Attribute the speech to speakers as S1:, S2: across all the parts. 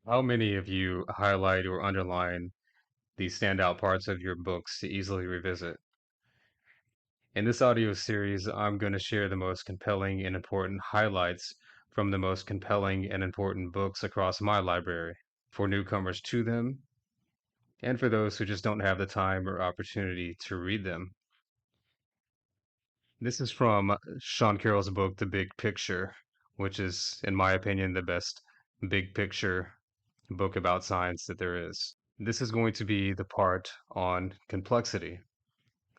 S1: How many of you highlight or underline the standout parts of your books to easily revisit? In this audio series, I'm going to share the most compelling and important highlights from the most compelling and important books across my library for newcomers to them and for those who just don't have the time or opportunity to read them. This is from Sean Carroll's book, The Big Picture, which is, in my opinion, the best big picture book about science that there is. This is going to be the part on complexity,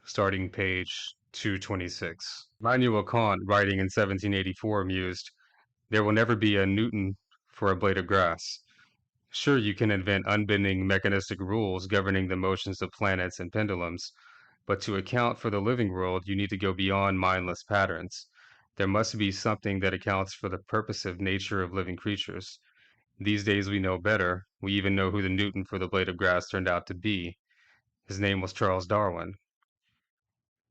S1: starting page 226. Immanuel Kant, writing in 1784, mused, "There will never be a Newton for a blade of grass. Sure, you can invent unbending mechanistic rules governing the motions of planets and pendulums, but to account for the living world, you need to go beyond mindless patterns. There must be something that accounts for the purposive nature of living creatures. These days we know better. We even know who the Newton for the blade of grass turned out to be. His name was Charles Darwin."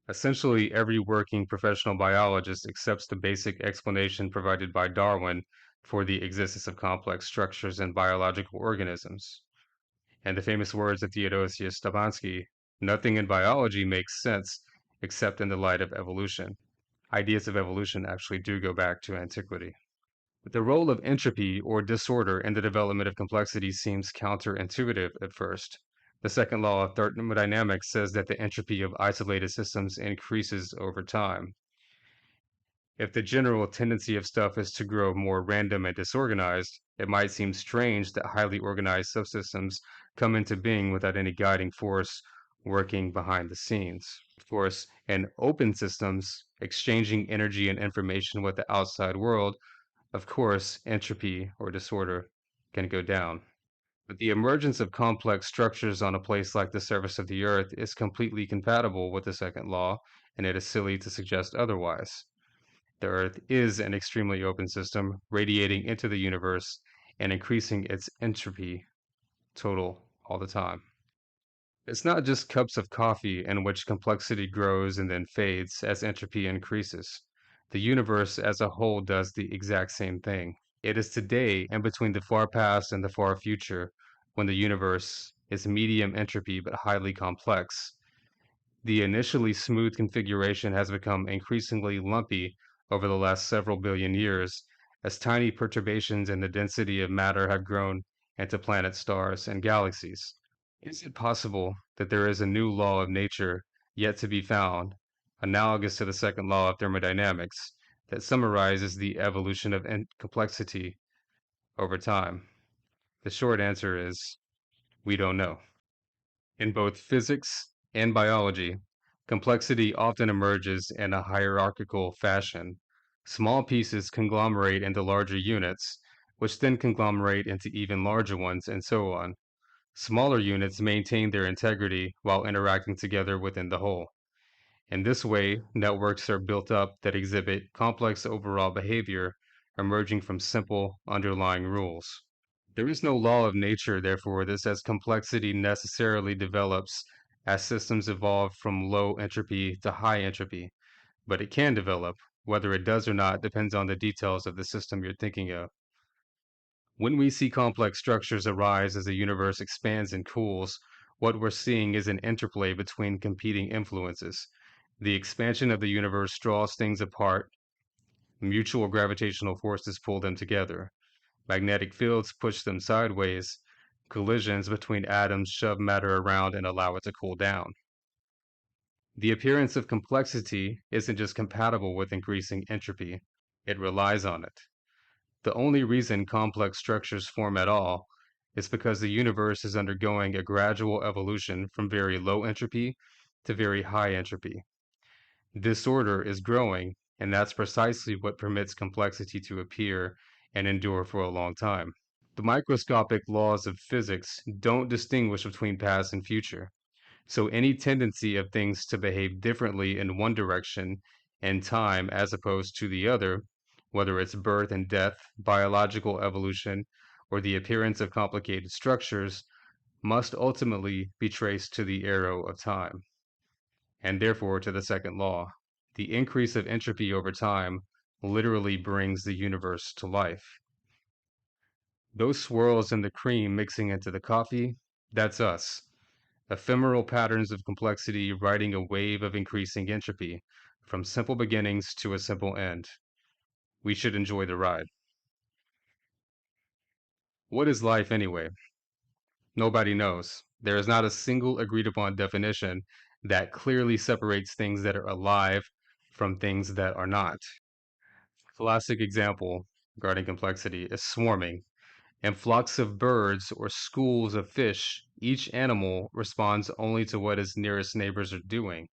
S1: Essentially, every working professional biologist accepts the basic explanation provided by Darwin for the existence of complex structures in biological organisms. And the famous words of Theodosius Stabansky, "Nothing in biology makes sense except in the light of evolution." Ideas of evolution actually do go back to antiquity. The role of entropy or disorder in the development of complexity seems counterintuitive at first. The second law of thermodynamics says that the entropy of isolated systems increases over time. If the general tendency of stuff is to grow more random and disorganized, it might seem strange that highly organized subsystems come into being without any guiding force working behind the scenes. Of course, in open systems, exchanging energy and information with the outside world, of course, entropy or disorder can go down. But the emergence of complex structures on a place like the surface of the Earth is completely compatible with the second law, and it is silly to suggest otherwise. The Earth is an extremely open system, radiating into the universe and increasing its entropy total all the time. It's not just cups of coffee in which complexity grows and then fades as entropy increases. The universe as a whole does the exact same thing. It is today and between the far past and the far future when the universe is medium entropy but highly complex. The initially smooth configuration has become increasingly lumpy over the last several billion years as tiny perturbations in the density of matter have grown into planets, stars, and galaxies. Is it possible that there is a new law of nature yet to be found, analogous to the second law of thermodynamics, that summarizes the evolution of complexity over time? The short answer is we don't know. In both physics and biology, complexity often emerges in a hierarchical fashion. Small pieces conglomerate into larger units, which then conglomerate into even larger ones, and so on. Smaller units maintain their integrity while interacting together within the whole. In this way, networks are built up that exhibit complex overall behavior emerging from simple underlying rules. There is no law of nature, therefore, that says complexity necessarily develops as systems evolve from low entropy to high entropy, but it can develop. Whether it does or not depends on the details of the system you're thinking of. When we see complex structures arise as the universe expands and cools, what we're seeing is an interplay between competing influences. The expansion of the universe draws things apart, mutual gravitational forces pull them together. Magnetic fields push them sideways. Collisions between atoms shove matter around and allow it to cool down. The appearance of complexity isn't just compatible with increasing entropy, it relies on it. The only reason complex structures form at all is because the universe is undergoing a gradual evolution from very low entropy to very high entropy. Disorder is growing, and that's precisely what permits complexity to appear and endure for a long time. The microscopic laws of physics don't distinguish between past and future, so any tendency of things to behave differently in one direction in time as opposed to the other, whether it's birth and death, biological evolution, or the appearance of complicated structures, must ultimately be traced to the arrow of time, and therefore to the second law. The increase of entropy over time literally brings the universe to life. Those swirls in the cream mixing into the coffee, that's us. Ephemeral patterns of complexity riding a wave of increasing entropy, from simple beginnings to a simple end. We should enjoy the ride. What is life anyway? Nobody knows. There is not a single agreed upon definition that clearly separates things that are alive from things that are not. Classic example regarding complexity is swarming. In flocks of birds or schools of fish, each animal responds only to what its nearest neighbors are doing,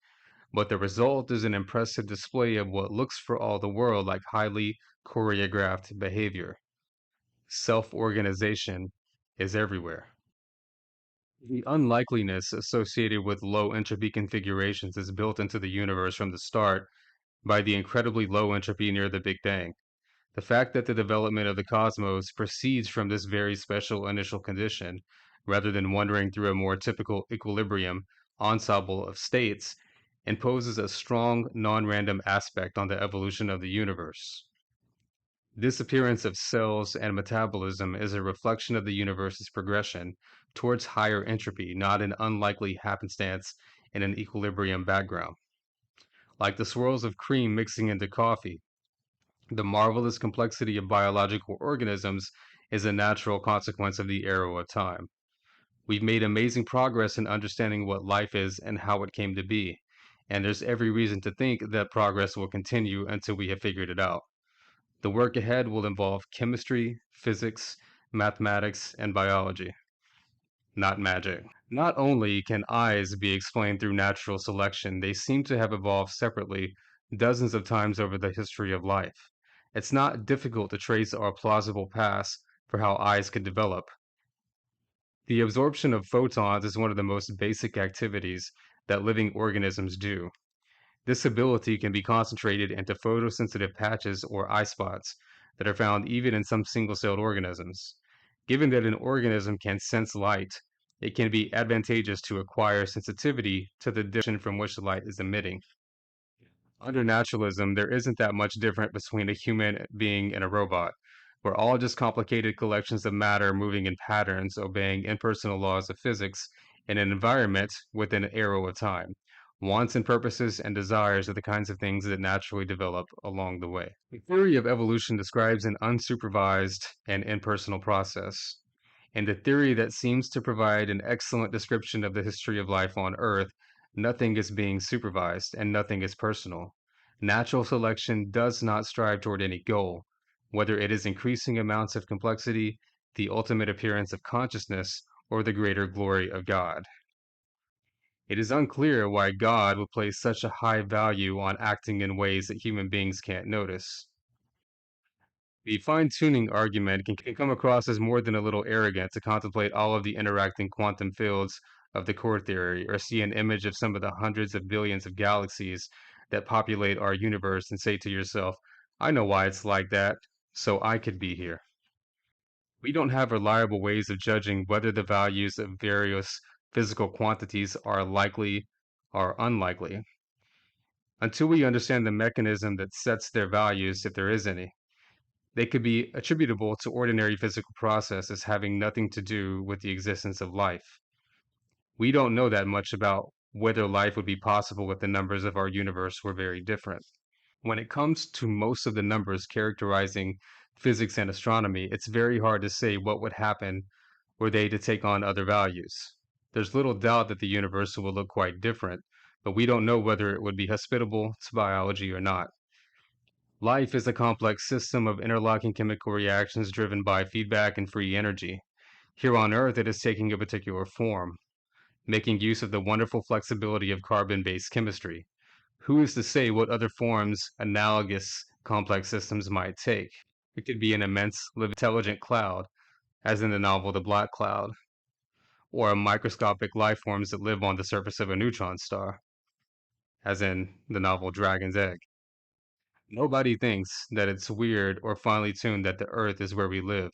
S1: but the result is an impressive display of what looks for all the world like highly choreographed behavior. Self organization is everywhere. The unlikeliness associated with low entropy configurations is built into the universe from the start by the incredibly low entropy near the Big Bang. The fact that the development of the cosmos proceeds from this very special initial condition, rather than wandering through a more typical equilibrium ensemble of states, imposes a strong non random aspect on the evolution of the universe. This appearance of cells and metabolism is a reflection of the universe's progression towards higher entropy, not an unlikely happenstance in an equilibrium background. Like the swirls of cream mixing into coffee, the marvelous complexity of biological organisms is a natural consequence of the arrow of time. We've made amazing progress in understanding what life is and how it came to be, and there's every reason to think that progress will continue until we have figured it out. The work ahead will involve chemistry, physics, mathematics, and biology, not magic. Not only can eyes be explained through natural selection, they seem to have evolved separately dozens of times over the history of life. It's not difficult to trace our plausible paths for how eyes could develop. The absorption of photons is one of the most basic activities that living organisms do. This ability can be concentrated into photosensitive patches or eye spots that are found even in some single celled organisms. Given that an organism can sense light, it can be advantageous to acquire sensitivity to the direction from which the light is emitting. Under naturalism, there isn't that much different between a human being and a robot. We're all just complicated collections of matter moving in patterns, obeying impersonal laws of physics in an environment with an arrow of time. Wants and purposes and desires are the kinds of things that naturally develop along the way. The theory of evolution describes an unsupervised and impersonal process. In the theory that seems to provide an excellent description of the history of life on Earth, nothing is being supervised and nothing is personal. Natural selection does not strive toward any goal, whether it is increasing amounts of complexity, the ultimate appearance of consciousness, or the greater glory of God. It is unclear why God would place such a high value on acting in ways that human beings can't notice. The fine-tuning argument can come across as more than a little arrogant to contemplate all of the interacting quantum fields of the core theory, or see an image of some of the hundreds of billions of galaxies that populate our universe and say to yourself, I know why it's like that, so I could be here. We don't have reliable ways of judging whether the values of various physical quantities are likely or unlikely until we understand the mechanism that sets their values, if there is any. They could be attributable to ordinary physical processes having nothing to do with the existence of life. We don't know that much about whether life would be possible if the numbers of our universe were very different. When it comes to most of the numbers characterizing physics and astronomy, it's very hard to say what would happen were they to take on other values. There's little doubt that the universe will look quite different, but we don't know whether it would be hospitable to biology or not. Life is a complex system of interlocking chemical reactions driven by feedback and free energy. Here on Earth, it is taking a particular form, making use of the wonderful flexibility of carbon based chemistry. Who is to say what other forms analogous complex systems might take? It could be an immense, living, intelligent cloud, as in the novel The Black Cloud, or a microscopic life forms that live on the surface of a neutron star, as in the novel Dragon's Egg. Nobody thinks that it's weird or finely tuned that the Earth is where we live.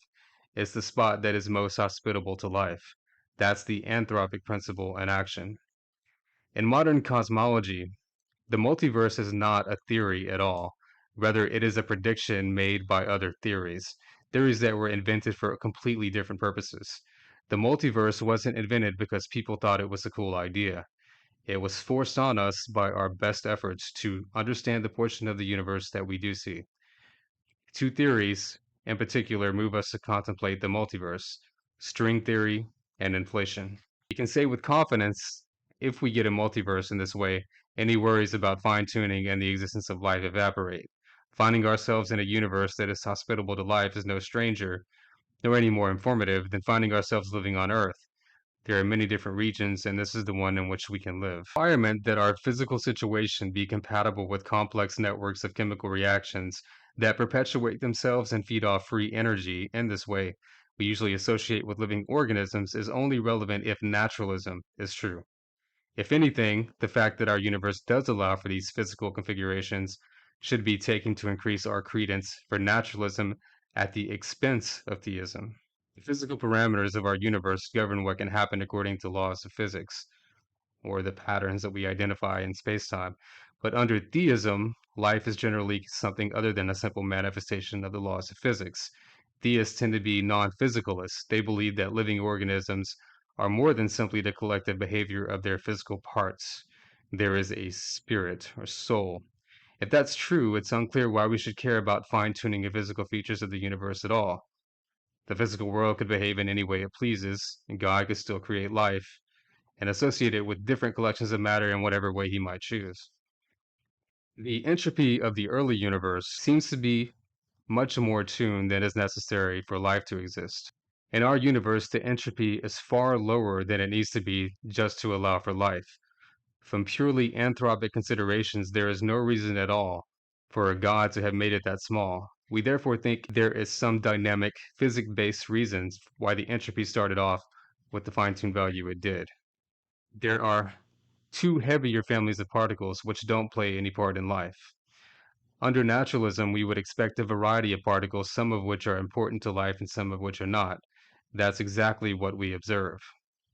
S1: It's the spot that is most hospitable to life. That's the anthropic principle in action. In modern cosmology, the multiverse is not a theory at all. Rather, it is a prediction made by other theories. theories that were invented for completely different purposes. The multiverse wasn't invented because people thought it was a cool idea. It was forced on us by our best efforts to understand the portion of the universe that we do see. Two theories, in particular, move us to contemplate the multiverse: string theory and inflation. We can say with confidence, if we get a multiverse in this way, any worries about fine tuning and the existence of life evaporate. Finding ourselves in a universe that is hospitable to life is no stranger, nor any more informative than finding ourselves living on Earth. There are many different regions, and this is the one in which we can live. The requirement that our physical situation be compatible with complex networks of chemical reactions that perpetuate themselves and feed off free energy in this way we usually associate with living organisms is only relevant if naturalism is true. If anything, the fact that our universe does allow for these physical configurations should be taken to increase our credence for naturalism at the expense of theism. The physical parameters of our universe govern what can happen according to laws of physics, or the patterns that we identify in spacetime. But under theism, life is generally something other than a simple manifestation of the laws of physics. Theists tend to be non physicalists. They believe that living organisms are more than simply the collective behavior of their physical parts. There is a spirit or soul. If that's true, it's unclear why we should care about fine tuning the physical features of the universe at all. The physical world could behave in any way it pleases, and God could still create life and associate it with different collections of matter in whatever way he might choose. The entropy of the early universe seems to be much more tuned than is necessary for life to exist. In our universe, the entropy is far lower than it needs to be just to allow for life. From purely anthropic considerations, there is no reason at all for a God to have made it that small. We therefore think there is some dynamic, physics-based reasons why the entropy started off with the fine-tuned value it did. There are two heavier families of particles which don't play any part in life. Under naturalism, we would expect a variety of particles, some of which are important to life and some of which are not. That's exactly what we observe.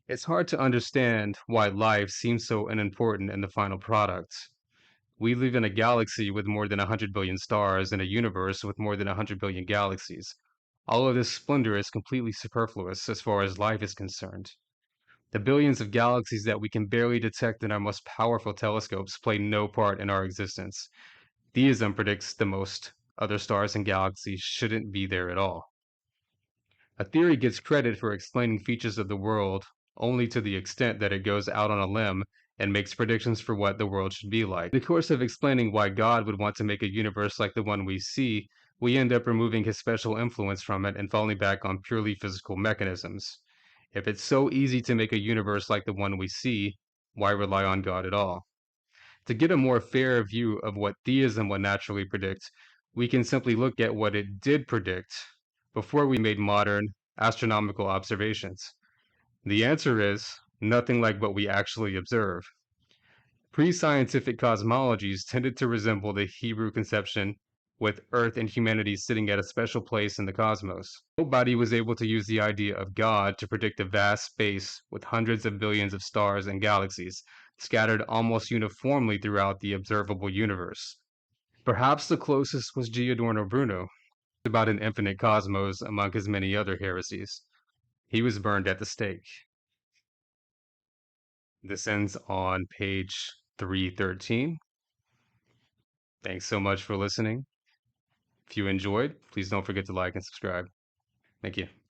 S1: It's hard to understand why life seems so unimportant in the final product. We live in a galaxy with more than 100 billion stars and a universe with more than 100 billion galaxies. All of this splendor is completely superfluous as far as life is concerned. The billions of galaxies that we can barely detect in our most powerful telescopes play no part in our existence. Theism predicts the most other stars and galaxies shouldn't be there at all. A theory gets credit for explaining features of the world only to the extent that it goes out on a limb and makes predictions for what the world should be like. In the course of explaining why God would want to make a universe like the one we see, we end up removing his special influence from it and falling back on purely physical mechanisms. If it's so easy to make a universe like the one we see, why rely on God at all? To get a more fair view of what theism would naturally predict, we can simply look at what it did predict before we made modern astronomical observations. The answer is nothing like what we actually observe. Pre-scientific cosmologies tended to resemble the Hebrew conception, with Earth and humanity sitting at a special place in the cosmos. Nobody was able to use the idea of God to predict a vast space with hundreds of billions of stars and galaxies, scattered almost uniformly throughout the observable universe. Perhaps the closest was Giordano Bruno, about an infinite cosmos among his many other heresies. He was burned at the stake. This ends on page 313. Thanks so much for listening. If you enjoyed, please don't forget to like and subscribe. Thank you.